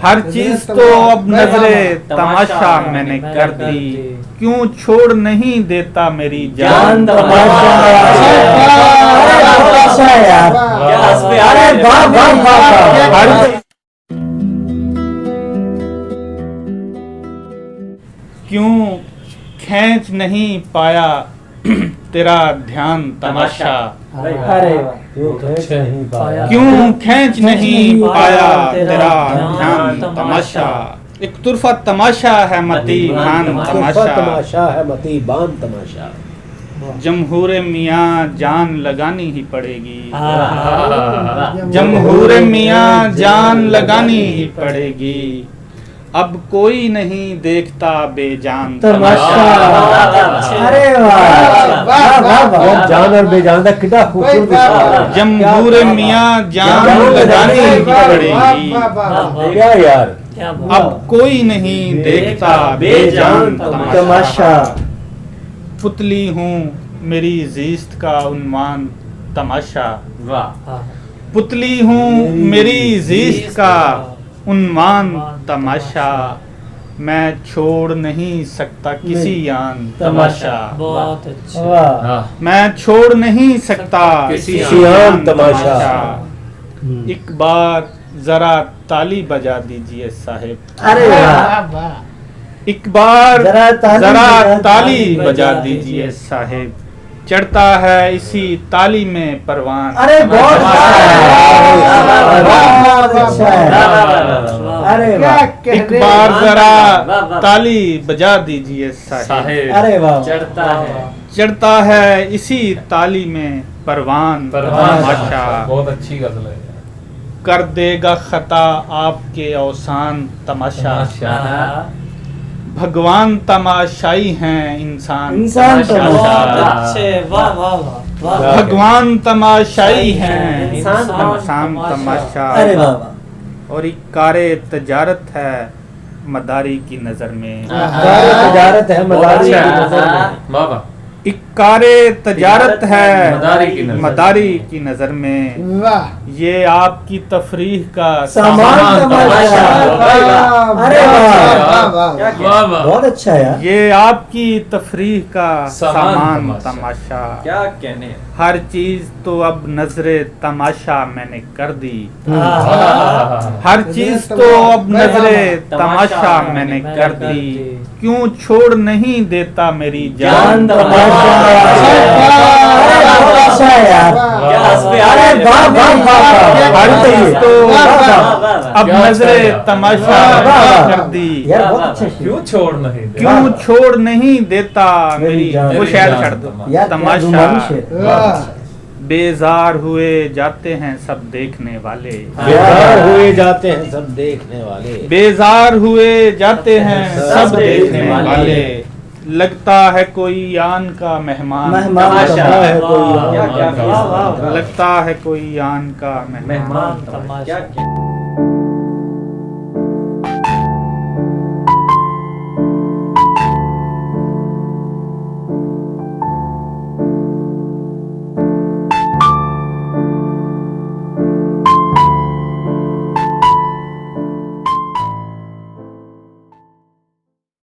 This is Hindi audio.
हर चीज तो अब नजरे तमाशा मैंने कर दी, क्यों छोड़ नहीं देता मेरी जान तमाशा। क्यों खींच नहीं पाया तेरा ध्यान तमाशा, क्यों खींच नहीं पाया तेरा ध्यान तमाशा। एक तुरफा तमाशा है मती बान तमाशा है मती बान तमाशा। जमहूर मियाँ जान लगानी ही पड़ेगी, जमहूर मियाँ जान लगानी ही पड़ेगी। अब कोई नहीं देखता बेजान तमाशा। अरे वाह, जान और बेजान का कितना खूबसूरत। जमहूर मियाँ जान लगानी ही पड़ेगी, क्या यार, अब कोई नहीं देखता बेजान तमाशा। पुतली हूँ मेरी ज़िस्त का उन्वान तमाशा, पुतली हूँ मेरी ज़िस्त का उन्वान तमाशा। मैं छोड़ नहीं सकता किसी आन तमाशा, बहुत अच्छा। मैं छोड़ नहीं सकता किसी आन तमाशा। एक बार जरा ताली बजा दीजिए साहिब, अरे वाह, एक बार जरा ताली बजा दीजिए साहिब। चढ़ता है इसी ताली में परवान। अरे बहुत अच्छा है। अरे वाह, एक बार जरा ताली बजा दीजिए साहिब। अरे वाह, चढ़ता है इसी ताली में परवान तमाशा। बहुत अच्छी गजल है। कर देगा खता आपके अवसान तमाशा। भगवान तमाशाई हैं इंसान भगवान तमाशाई हैं इंसान तमाशा। अरे वाह, और एक कारे तजारत है मदारी की नजर में, तजारत है मदारी की नजर में। वाह वाह, एक कारे तजारत है मदारी की की नजर नजर में। ये आपकी तफरीह का सामान तमाशा। अरे वाह, बहुत अच्छा यार। ये आपकी तफरीह का सामान तमाशा। क्या कहने। हर चीज तो अब नजरे तमाशा मैंने कर दी, हर चीज तो अब नजरे तमाशा मैंने कर दी। क्यों छोड़ नहीं देता मेरी जान तमाशा। अच्छा यार, हर चीज तो अब नजरे तमाशा कर दी। यार बहुत अच्छा शेर। क्यों छोड़ नहीं दे। क्यों छोड़ नहीं देता मेरी जान। वो शायर छड़ दो यार तमाशा। शेर। बेजार हुए जाते हैं सब देखने वाले, बेजार हुए जाते हैं सब देखने वाले। बेजार हुए जाते हैं सब देखने वाले। लगता है कोई आन का मेहमान तमाशा है कोई। लगता है कोई आन का मेहमान तमाशा।